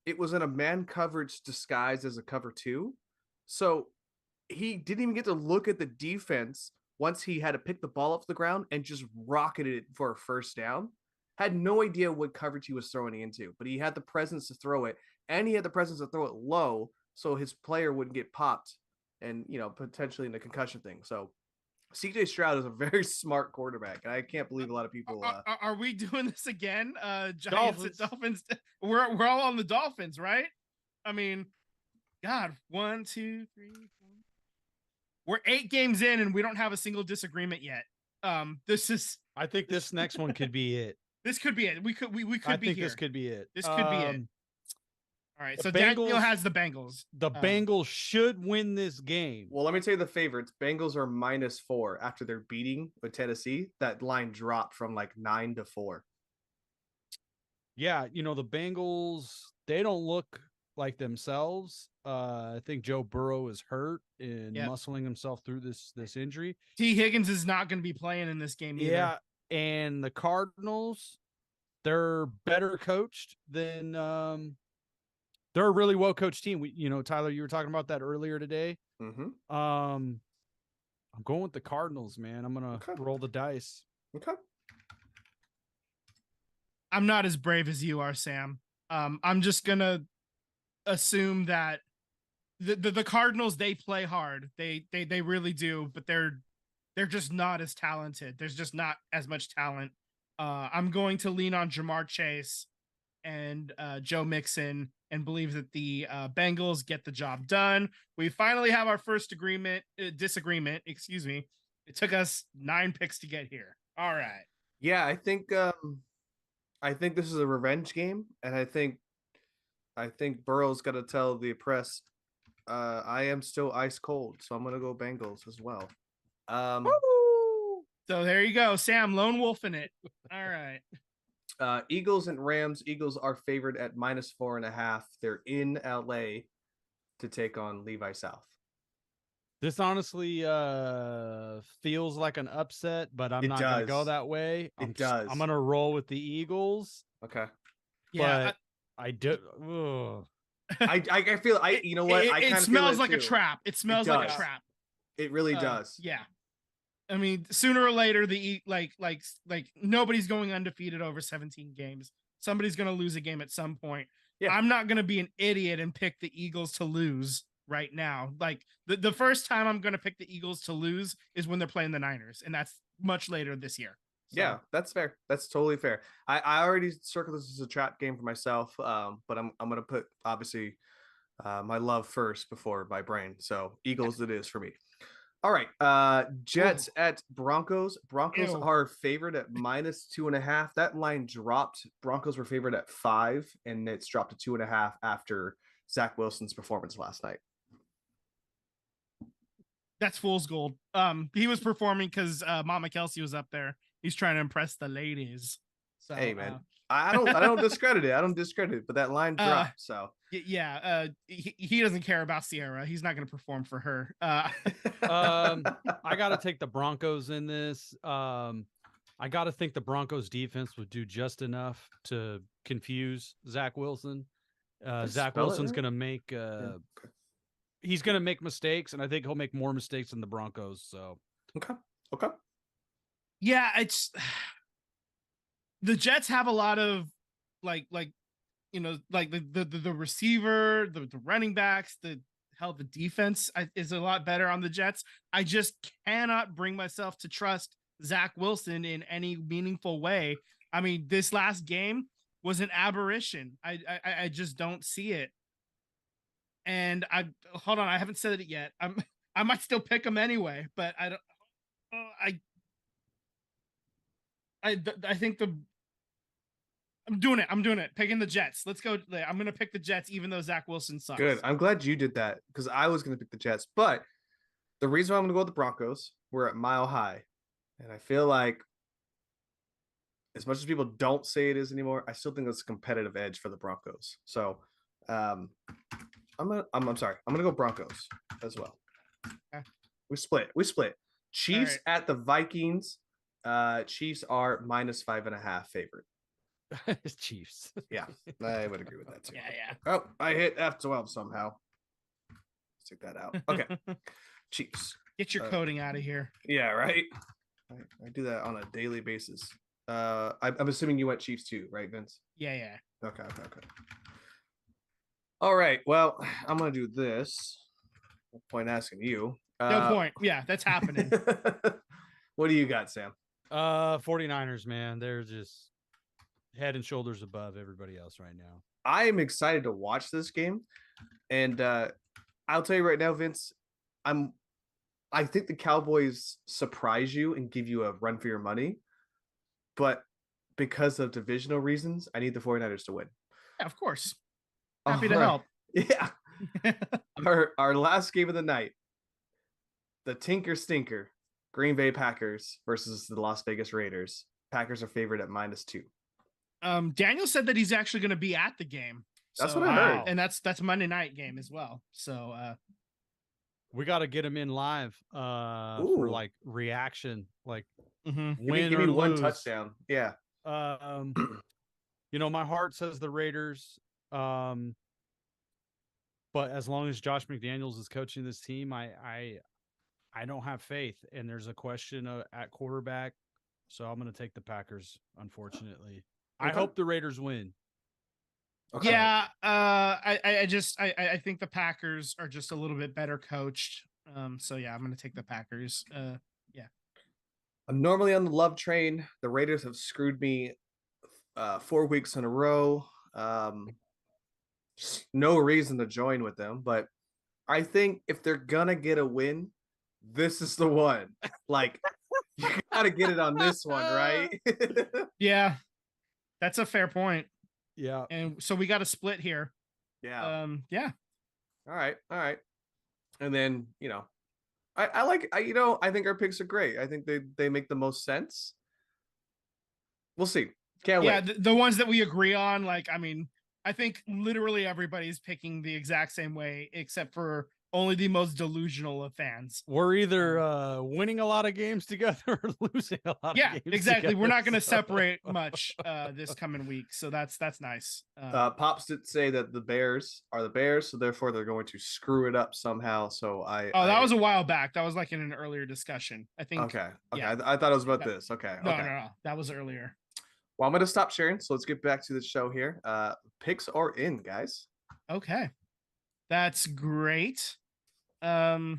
It was in a man coverage disguised as a cover 2. So he didn't even get to look at the defense once he had to pick the ball up the ground and just rocketed it for a first down. Had no idea what coverage he was throwing into, but he had the presence to throw it, and he had the presence to throw it low so his player wouldn't get popped and, potentially in the concussion thing. So CJ Stroud is a very smart quarterback, and I can't believe a lot of people. Are we doing this again? Giants Dolphins. and Dolphins. We're all on the Dolphins, right? I mean, God, 1, 2, 3, 4. We're 8 games in, and we don't have a single disagreement yet. This is. I think this next one could be it. This could be it. We could be here. This could be it. This could be it. All right. So Bengals, Daniel has the Bengals. The Bengals should win this game. Well, let me tell you the favorites. Bengals are -4 after their beating with Tennessee. That line dropped from like 9 to 4. Yeah, the Bengals, they don't look like themselves. I think Joe Burrow is hurt and muscling himself through this injury. T. Higgins is not going to be playing in this game either. Yeah, and the Cardinals, they're better coached than they're a really well-coached team. Tyler, you were talking about that earlier today. Mm-hmm. I'm going with the Cardinals, man. I'm gonna roll the dice. Okay. I'm not as brave as you are, Sam. I'm just gonna assume that the Cardinals, they play hard. They really do, but they're just not as talented. There's just not as much talent. I'm going to lean on Jamar Chase and Joe Mixon and believe that the Bengals get the job done. We finally have our first disagreement. Excuse me. It took us 9 picks to get here. All right. Yeah, I think this is a revenge game, and I think Burrow's got to tell the press, I am still ice cold, so I'm gonna go Bengals as well. So there you go, Sam, lone wolf in it. All right. Eagles and Rams. Eagles are favored at -4.5. They're in LA to take on Levi South. This honestly feels like an upset, but I'm not going to go that way. I'm going to roll with the Eagles. Okay. Yeah. But I do. I feel you know what? It smells like a trap. It smells like a trap. It really does. Yeah. I mean, sooner or later, like nobody's going undefeated over 17 games. Somebody's going to lose a game at some point. Yeah. I'm not going to be an idiot and pick the Eagles to lose right now. Like the first time I'm going to pick the Eagles to lose is when they're playing the Niners, and that's much later this year. So. Yeah, that's fair. That's totally fair. I already circled this as a trap game for myself, but I'm going to put obviously my love first before my brain. So Eagles it is for me. All right, Jets at Broncos. Broncos are favored at -2.5. That line dropped. Broncos were favored at 5, and it's dropped to 2.5 after Zach Wilson's performance last night. That's fool's gold. He was performing because Mama Kelsey was up there. He's trying to impress the ladies. So, hey man, I don't discredit it. I don't discredit it, but that line dropped. So yeah, he doesn't care about Sierra. He's not going to perform for her. I got to take the Broncos in this. I got to think the Broncos defense would do just enough to confuse Zach Wilson. Zach Wilson's going to make he's going to make mistakes, and I think he'll make more mistakes than the Broncos. So okay. Yeah, it's the Jets have a lot of like the receiver, the running backs, the defense is a lot better on the Jets. I just cannot bring myself to trust Zach Wilson in any meaningful way. I mean, this last game was an aberration. I just don't see it. And hold on, I haven't said it yet. I might still pick him anyway, but I don't. I think I'm doing it. Picking the Jets. Let's go. I'm going to pick the Jets, even though Zach Wilson sucks. Good. I'm glad you did that because I was going to pick the Jets. But the reason why I'm going to go with the Broncos, we're at Mile High. And I feel like as much as people don't say it is anymore, I still think it's a competitive edge for the Broncos. So I'm sorry. I'm going to go Broncos as well. Okay. We split. Chiefs at the Vikings. Chiefs are -5.5 favorite. Chiefs. Yeah, I would agree with that too. Yeah. Oh, I hit F12 somehow. Let's take that out. Okay. Chiefs. Get your coding out of here. Yeah, right. I do that on a daily basis. I'm assuming you went Chiefs too, right, Vince? Yeah. Okay. All right. Well, I'm gonna do this. No point asking you. No point. Yeah, that's happening. What do you got, Sam? 49ers, man. They're just head and shoulders above everybody else right now. I am excited to watch this game. And I'll tell you right now, Vince, I think the Cowboys surprise you and give you a run for your money. But because of divisional reasons, I need the 49ers to win. Yeah, of course. Happy to All right. help. Yeah. Our last game of the night, the Tinker Stinker, Green Bay Packers versus the Las Vegas Raiders. Packers are favored at -2. Daniel said that he's actually going to be at the game. That's what I heard. And that's Monday night game as well. So we got to get him in live for like reaction, like win give me or one lose. touchdown. Yeah. You know, my heart says the Raiders. But as long as Josh McDaniels is coaching this team, I don't have faith. And there's a question at quarterback. So I'm going to take the Packers, unfortunately. Okay. I hope the Raiders win. Okay. Yeah, I think the Packers are just a little bit better coached. So yeah, I'm gonna take the Packers. Yeah. I'm normally on the love train. The Raiders have screwed me 4 weeks in a row. No reason to join with them, but I think if they're gonna get a win, this is the one. Like, you gotta get it on this one, right? Yeah, that's a fair point. Yeah. And so we got a split here. Yeah. Yeah. All right. And then, you know, I think our picks are great. I think they make the most sense. We'll see. Can't Yeah, wait. the ones that we agree on, like, I mean, I think literally everybody's picking the exact same way, except for only the most delusional of fans. We're either winning a lot of games together or losing a lot of games. Yeah, exactly. Together, We're not going to so. separate much this coming week, so that's nice. Pops did say that the Bears are the Bears, so therefore they're going to screw it up somehow. So that was a while back. That was like in an earlier discussion, I think. Okay. Yeah. I thought it was about this. Okay. No, that was earlier. Well, I'm going to stop sharing. So let's get back to the show here. Picks are in, guys. Okay, that's great. I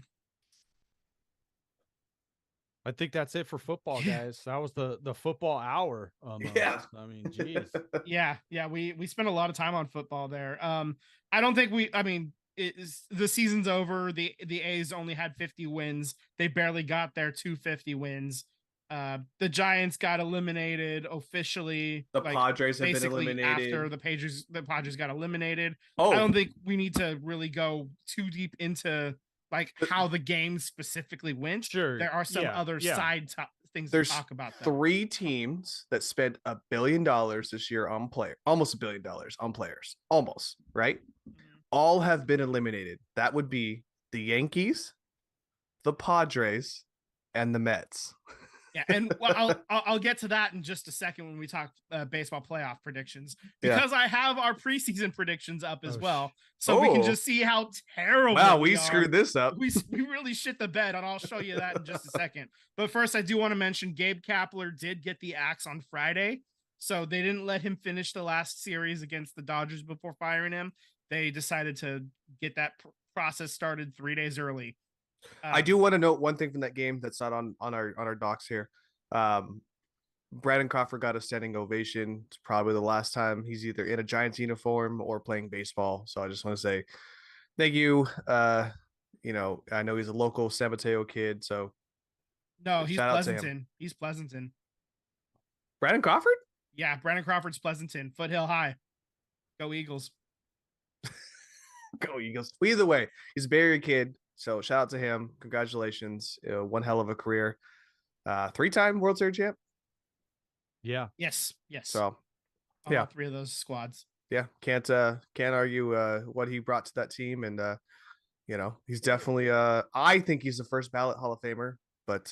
think that's it for football, guys. That was the football hour. Yeah. I mean, geez. Yeah. We spent a lot of time on football there. I don't think the season's over. The A's only had 50 wins. They barely got their 250 wins. The Giants got eliminated officially. The Padres have been eliminated after the Padres got eliminated. Oh, I don't think we need to really go too deep into like how the game specifically went. Sure. There are some other side things There's to talk about. Though. 3 teams that spent $1 billion this year on almost $1 billion on players, almost, right? All have been eliminated. That would be the Yankees, the Padres, and the Mets. Yeah, and I'll get to that in just a second when we talk baseball playoff predictions, because I have our preseason predictions up as well, so we can just see how terrible. Wow, we screwed this up. We really shit the bed, and I'll show you that in just a second. But first, I do want to mention Gabe Kapler did get the axe on Friday, so they didn't let him finish the last series against the Dodgers before firing him. They decided to get that process started 3 days early. I do want to note one thing from that game that's not on our docs here. Brandon Crawford got a standing ovation. It's probably the last time he's either in a Giants uniform or playing baseball. So I just want to say thank you. You know, I know he's a local San Mateo kid. So no, he's Pleasanton. He's Pleasanton. Brandon Crawford? Yeah, Brandon Crawford's Pleasanton. Foothill High. Go Eagles. Go Eagles. Well, either way, he's a Barrier kid. So shout out to him. Congratulations. One hell of a career. 3-time World Series champ. Yeah. Yes. So all 3 of those squads. Yeah. Can't argue what he brought to that team. And you know, he's definitely I think he's the first ballot Hall of Famer, but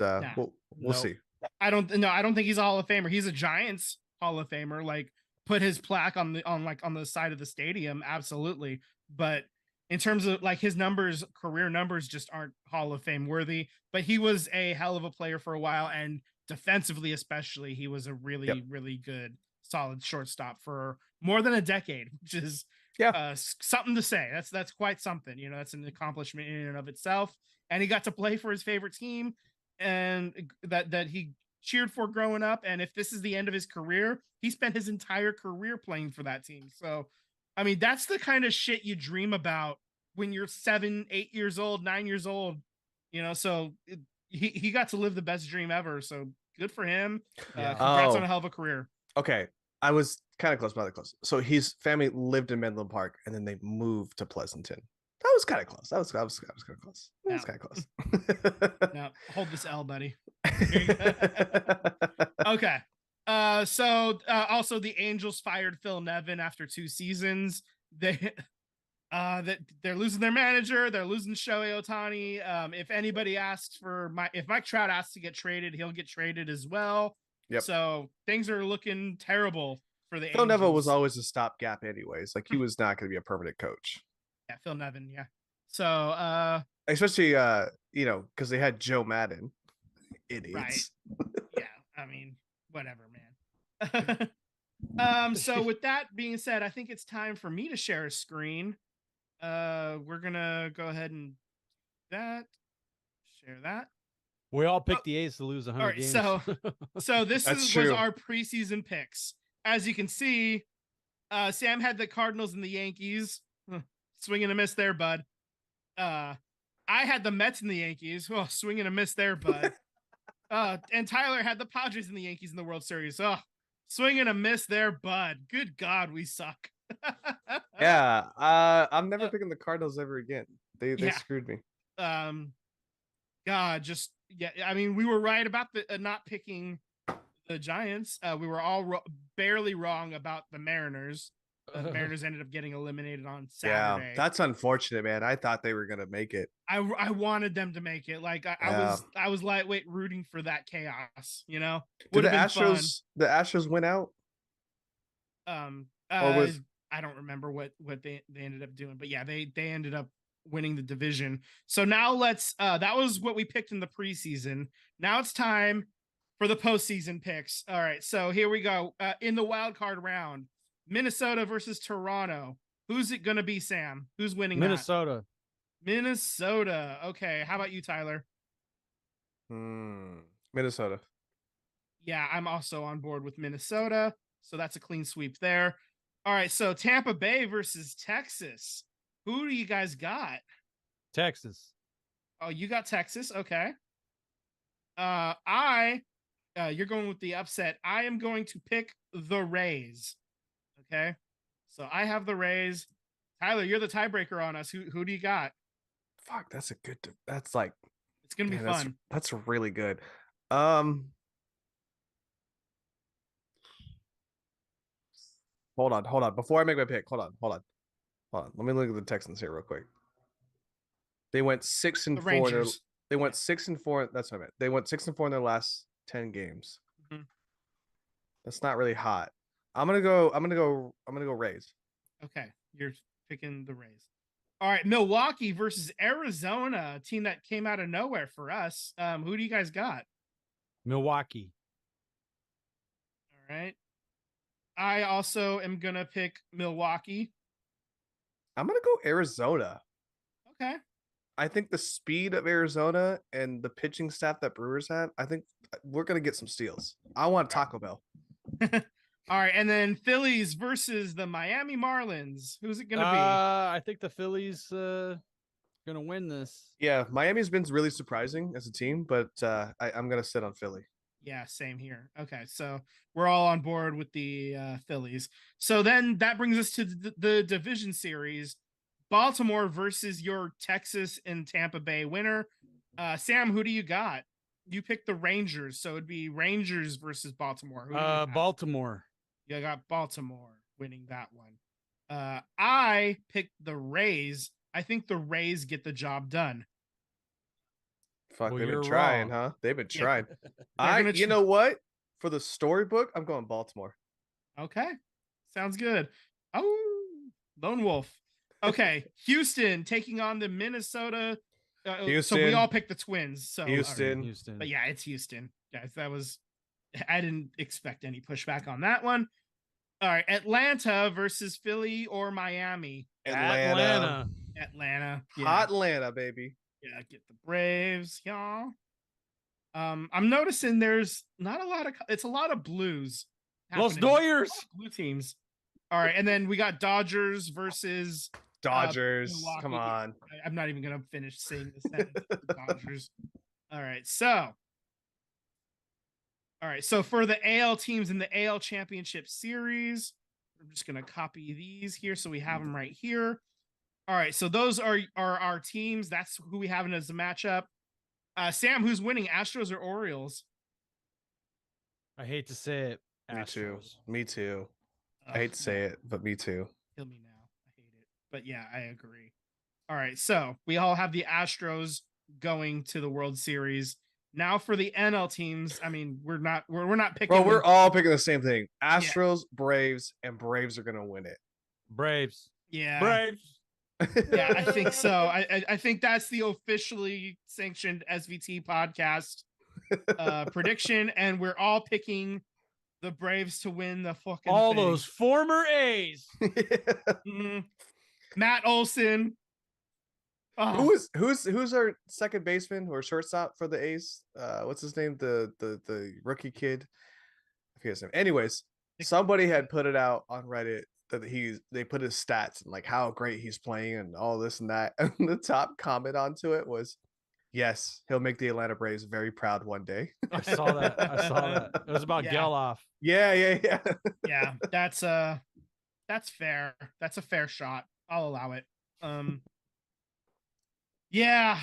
we'll see. I don't think he's a Hall of Famer. He's a Giants Hall of Famer. Like, put his plaque on the side of the stadium, absolutely. But in terms of like his numbers, career numbers just aren't Hall of Fame worthy, but he was a hell of a player for a while. And defensively, especially, he was a really, really good, solid shortstop for more than a decade, which is something to say. That's quite something. You know, that's an accomplishment in and of itself. And he got to play for his favorite team, and that he cheered for growing up. And if this is the end of his career, he spent his entire career playing for that team. So, I mean, that's the kind of shit you dream about when you're 7, 8 years old, 9 years old. You know, so he got to live the best dream ever. So good for him. Congrats on a hell of a career. Okay. I was kind of close, but not close. So his family lived in Menlo Park, and then they moved to Pleasanton. That was kind of close. That was kind of close. That was kind of close. Now hold this L, buddy. Okay. So also the Angels fired Phil Nevin after 2 seasons. They're losing their manager. They're losing Shohei Ohtani. If anybody asks if Mike Trout asks to get traded, he'll get traded as well. Yep. So things are looking terrible for the Angels. Phil Nevin was always a stopgap anyways. Like, he was not going to be a permanent coach. Yeah, Phil Nevin, yeah. So especially you know, because they had Joe Madden. Idiots. Right. Yeah, I mean, whatever, man. So with that being said, I think it's time for me to share a screen. We're gonna go ahead and share that. We all picked the A's to lose 100 games. So this was our preseason picks. As you can see, Sam had the Cardinals and the Yankees. Swing and a miss there, bud. I had the Mets and the Yankees. Oh, swing and a miss there, bud. And Tyler had the Padres and the Yankees in the World Series. Oh, swing and a miss there, bud. Good God, we suck. Yeah, I'm never picking the Cardinals ever again. They screwed me. God, just I mean, we were right about the not picking the Giants. We were all barely wrong about the Mariners. The Mariners ended up getting eliminated on Saturday. Yeah, that's unfortunate, man. I thought they were gonna make it. I wanted them to make it. Like I was lightweight rooting for that chaos. You know, did the Astros win out? I don't remember what they ended up doing, but yeah, they ended up winning the division. So now let's that was what we picked in the preseason. Now it's time for the postseason picks. All right, so here we go. In the wild card round, Minnesota versus Toronto. Who's it gonna be, Sam? Who's winning? Minnesota. Minnesota. Okay, how about you, Tyler? Minnesota. Yeah, I'm also on board with Minnesota. So that's a clean sweep there. All right, so Tampa Bay versus Texas. Who do you guys got? Texas. Oh, you got Texas. Okay. You're going with the upset. I am going to pick the Rays. Okay. So I have the Rays. Tyler, you're the tiebreaker on us. Who do you got? Fuck, that's it's gonna be fun. That's really good. Hold on. Before I make my pick, hold on. Let me look at the Texans here real quick. They went 6-4. They went 6-4. That's what I meant. They went 6-4 in their last 10 games. Mm-hmm. That's not really hot. I'm gonna go Rays. Okay, you're picking the Rays. All right, Milwaukee versus Arizona, a team that came out of nowhere for us. Who do you guys got? Milwaukee. All right. I also am gonna pick Milwaukee. I'm gonna go Arizona. Okay. I think the speed of Arizona and the pitching staff that Brewers have, I think we're gonna get some steals. I want Taco Bell. All right, and then Phillies versus the Miami Marlins. Who's it gonna be? I think the Phillies gonna win this. Yeah, Miami's been really surprising as a team, but I'm gonna sit on Philly. Yeah, same here. Okay, so we're all on board with the Phillies. So then that brings us to the division series. Baltimore versus your Texas and Tampa Bay winner. Sam, who do you got? You picked the Rangers, so it'd be Rangers versus Baltimore. Baltimore. You got Baltimore winning that one. I picked the Rays. I think the Rays get the job done. Fuck, they've been trying, huh? They've been trying. You know what? For the storybook, I'm going Baltimore. Okay, sounds good. Oh, Lone Wolf. Okay, Houston taking on the Minnesota. Houston. So we all picked the Twins. So Houston. But yeah, it's Houston, guys. I didn't expect any pushback on that one. All right, Atlanta versus Philly or Miami. Atlanta. Atlanta. Yeah. Hot Atlanta, baby. Yeah, get the Braves, y'all. I'm noticing there's not a lot of it's a lot of blues. Los happening. Doyers. Blue teams. All right, and then we got Dodgers versus Dodgers. Milwaukee. Come on. I'm not even gonna finish saying the sentence. Dodgers. All right, so for the AL teams in the AL Championship Series, I'm just gonna copy these here so we have them right here. All right, so those are our teams. That's who we have as a matchup. Sam, who's winning, Astros or Orioles? I hate to say it. Astros. Me too. I hate to say it, but me too. Kill me now. I hate it. But yeah, I agree. All right, so we all have the Astros going to the World Series. Now for the NL teams, I mean, we're not picking. Bro, we're all picking the same thing. Astros, Braves, and Braves are gonna win it. Braves. Yeah. Braves. Yeah, I think so. I think that's the officially sanctioned SVT podcast prediction, and we're all picking the Braves to win the fucking all thing. those former A's. Matt Olson. Oh. Who's our second baseman or shortstop for the A's? What's his name? The rookie kid. I forget his name. Anyways, somebody had put it out on Reddit that they put his stats and like how great he's playing and all this and that. And the top comment onto it was, "Yes, he'll make the Atlanta Braves very proud one day." I saw that. It was about Geloff. Yeah. Yeah, that's fair. That's a fair shot. I'll allow it. Yeah.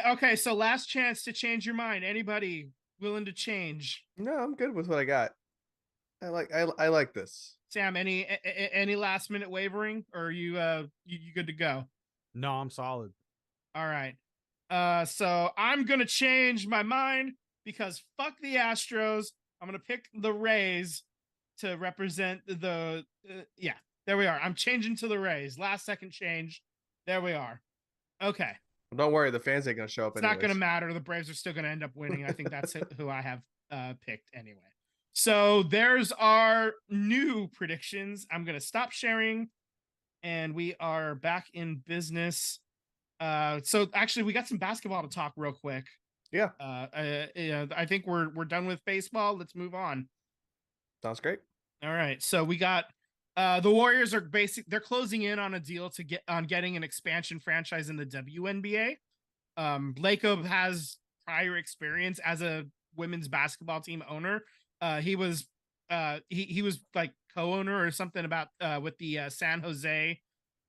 Okay, so last chance to change your mind. Anybody willing to change? No, I'm good with what I got. I like this. Sam, any last minute wavering, or are you good to go? No, I'm solid. All right. So I'm gonna change my mind because fuck the Astros. I'm gonna pick the Rays to represent the yeah. There we are. I'm changing to the Rays. Last second change. There we are. Okay. Well, don't worry, the fans ain't gonna show up. It's not gonna matter. The Braves are still gonna end up winning. I think that's who I have picked anyway. So there's our new predictions. I'm going to stop sharing and we are back in business. So actually we got some basketball to talk real quick. Yeah. I think we're done with baseball. Let's move on. Sounds great. All right. So we got the Warriors are they're closing in on a deal to getting an expansion franchise in the WNBA. Lacob has prior experience as a women's basketball team owner. He was like co-owner or something about with the San Jose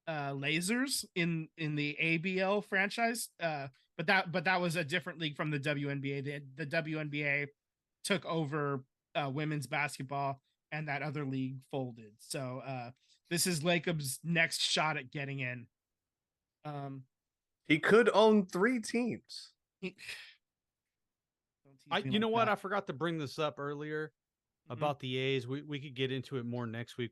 Lasers in the ABL franchise. But that was a different league from the WNBA. The WNBA took over women's basketball, and that other league folded. So this is Lacob's next shot at getting in. He could own 3 teams. You know what? I forgot to bring this up earlier about the A's. We could get into it more next week.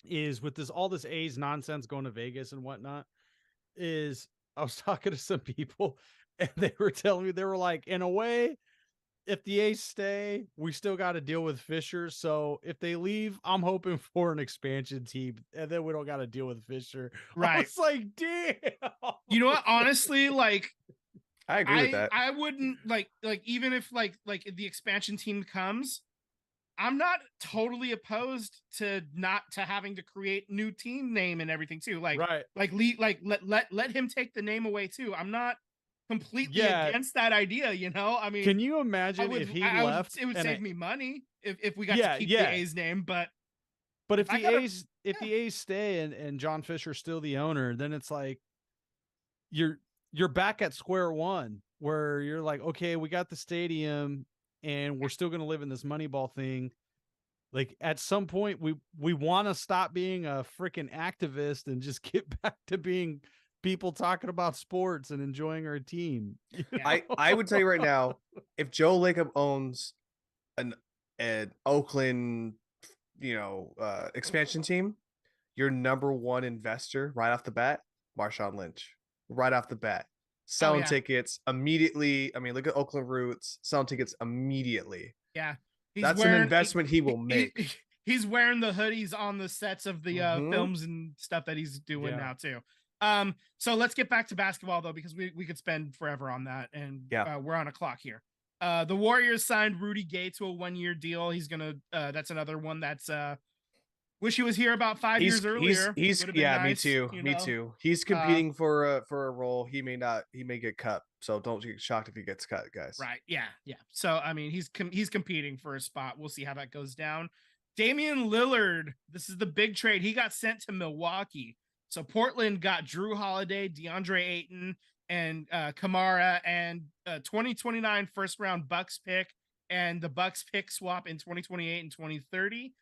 Is with all this A's nonsense going to Vegas and whatnot. Is I was talking to some people and they were telling me, they were like, in a way, if the A's stay, we still got to deal with Fisher. So if they leave, I'm hoping for an expansion team, and then we don't got to deal with Fisher. Right? It's like, damn. You know what? Honestly, like. I agree with that. I wouldn't like even if like the expansion team comes, I'm not totally opposed to having to create new team name and everything too. Like right. Let him take the name away too. I'm not completely against that idea, you know? I mean, can you imagine if he left? It would save me money if we got to keep the A's name, but if the A's stay and John Fisher's still the owner, then it's like you're back at square one where you're like, okay, we got the stadium and we're still going to live in this Moneyball thing. Like at some point we want to stop being a freaking activist and just get back to being people talking about sports and enjoying our team. You know? I would tell you right now, if Joe Lacob owns an Oakland, expansion team, your number one investor right off the bat, Marshawn Lynch. Right off the bat, selling tickets immediately. I mean, look at Oakland Roots, selling tickets immediately. Yeah, that's an investment he will make. he's wearing the hoodies on the sets of the films and stuff that he's doing now too. So let's get back to basketball though, because we could spend forever on that, and we're on a clock here. The Warriors signed Rudy Gay to a 1-year deal. He's gonna that's another one that's wish he was here about 5 years earlier. He's yeah, nice, me too. Me too. He's competing for a role. He may get cut. So don't get shocked if he gets cut, guys. Right. Yeah. So I mean, he's competing for a spot. We'll see how that goes down. Damian Lillard, this is the big trade. He got sent to Milwaukee. So Portland got Drew Holiday, DeAndre Ayton, and Kamara, and 2029 first round Bucks pick, and the Bucks pick swap in 2028 and 2030.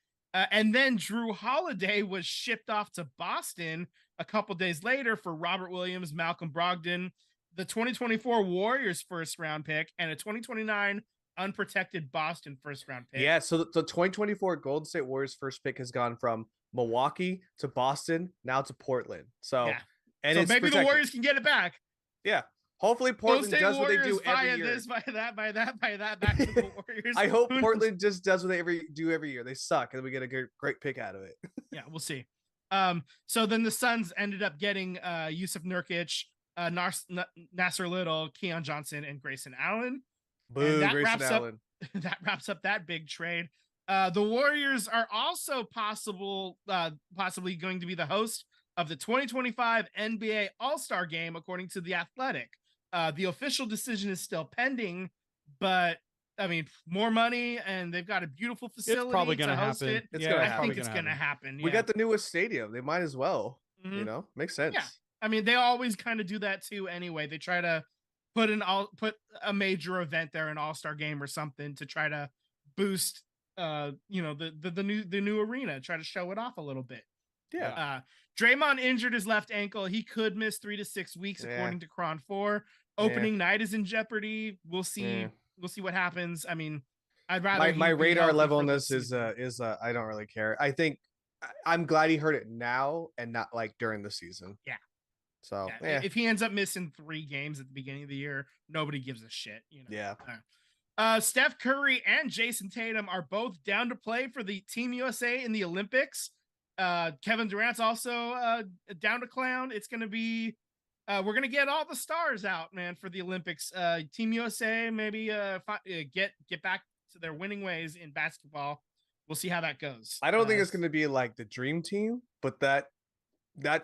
And then Drew Holiday was shipped off to Boston a couple days later for Robert Williams, Malcolm Brogdon, the 2024 Warriors first round pick, and a 2029 unprotected Boston first round pick. Yeah, so the 2024 Golden State Warriors first pick has gone from Milwaukee to Boston, now to Portland. So and so it's maybe protected. the Warriors can get it back. Yeah. Hopefully Portland does what they do every year. This, by that, back to the Warriors. I hope Portland just does what they do every year. They suck, and we get a great pick out of it. Yeah, we'll see. So then the Suns ended up getting Yusuf Nurkic, Nasser Little, Keon Johnson, and Grayson Allen. Boo, Grayson Allen. That wraps up that big trade. The Warriors are also possibly going to be the host of the 2025 NBA All-Star Game, according to The Athletic. The official decision is still pending, but I mean, more money, and they've got a beautiful facility. It's probably going to happen. I think it's going to happen. We got the newest stadium. They might as well. You know, makes sense. Yeah, I mean, they always kind of do that too. Anyway, they try to put a major event there, an All-Star Game or something, to try to boost, the new arena. Try to show it off a little bit. Yeah. Draymond injured his left ankle. He could miss 3 to 6 weeks, according to Cron 4. Opening night is in jeopardy. We'll see. We'll see what happens. I mean, I'd rather my radar level on this is I don't really care. I think I'm glad he heard it now and not like during the season. Yeah. So if he ends up missing 3 games at the beginning of the year, nobody gives a shit. Yeah. Steph Curry and Jason Tatum are both down to play for the Team USA in the Olympics. Kevin Durant's also down to clown. It's going to be we're going to get all the stars out, man, for the Olympics. Team USA maybe get back to their winning ways in basketball. We'll see how that goes. I don't think it's going to be like the dream team, but that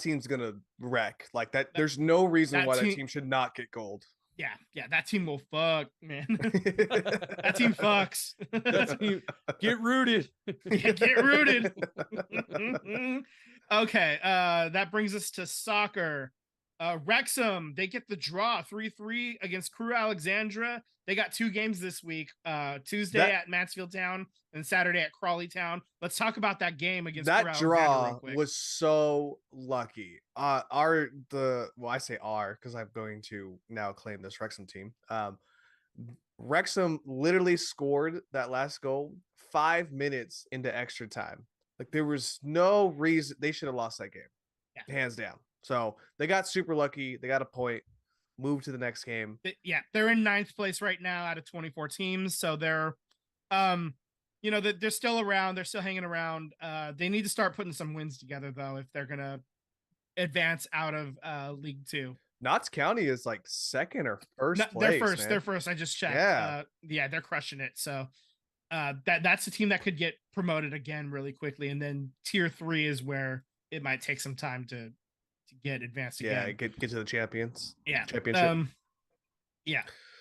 team's going to wreck. Like that there's no reason why that team should not get gold. Yeah, that team will fuck, man. That team fucks. That team, get rooted. Get rooted. Okay, that brings us to soccer. Wrexham, they get the draw 3-3 against Crew Alexandra. They got 2 games this week. Tuesday at Mansfield Town and Saturday at Crawley Town. Let's talk about that game against that Crew draw Alexandra real quick. Was so lucky. I say our because I'm going to now claim this Wrexham team. Wrexham literally scored that last goal 5 minutes into extra time. Like there was no reason they should have lost that game. Hands down. So they got super lucky. They got a point. Move to the next game. They're in 9th place right now out of 24 teams. So they're, they're still around. They're still hanging around. They need to start putting some wins together though if they're gonna advance out of League 2. Notts County is like 2nd or 1st place. They're first. Man. They're first. I just checked. Yeah, they're crushing it. So that's a team that could get promoted again really quickly, and then Tier 3 is where it might take some time to get advanced again. Yeah, get to the champions. Yeah. Championship.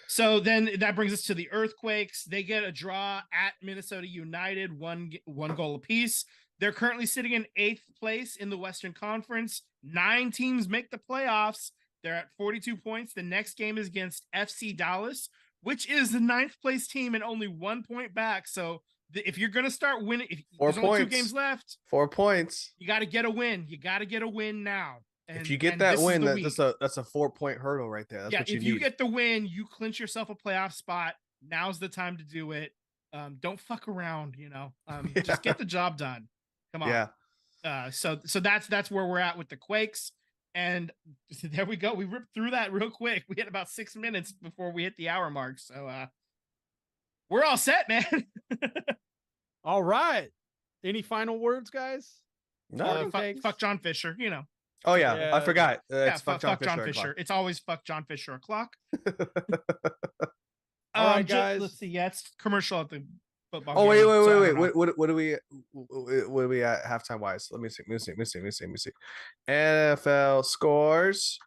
So then that brings us to the Earthquakes. They get a draw at Minnesota United, one goal apiece. They're currently sitting in 8th place in the Western Conference. 9 teams make the playoffs. They're at 42 points. The next game is against FC Dallas, which is the 9th place team and only 1 point back. So if you're going to start winning, if there's only 2 games left, 4 points. You got to get a win. You got to get a win now. If you get that win, that's a 4-point hurdle right there. That's what you need. If you get the win, you clinch yourself a playoff spot. Now's the time to do it. Don't fuck around, just get the job done. Come on. Yeah. So that's where we're at with the Quakes. And there we go. We ripped through that real quick. We had about 6 minutes before we hit the hour mark. So we're all set, man. All right. Any final words, guys? No. Parting takes? Fuck John Fisher, you know. Oh yeah, Yeah. I forgot. Yeah, It's fuck John Fisher. It's always fuck John Fisher o'clock. All right, guys. Let's see. Yeah, it's commercial at the football. Oh wait, game, so I wait. don't know. What do we at halftime wise? Let me see. NFL scores.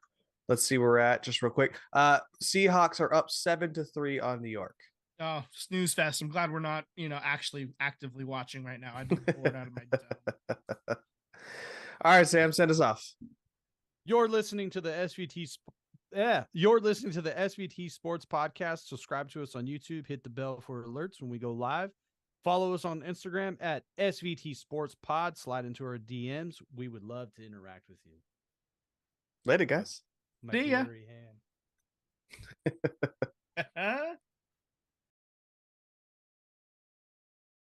Let's see where we're at just real quick. Seahawks are up 7-3 on New York. Oh, snooze fest. I'm glad we're not, actually actively watching right now. I'd be bored out of my dome. All right, Sam, send us off. You're listening to the You're listening to the SVT Sports Podcast. Subscribe to us on YouTube. Hit the bell for alerts when we go live. Follow us on Instagram at SVT Sports Pod. Slide into our DMs. We would love to interact with you. Later, guys. My See ya. glittery hand.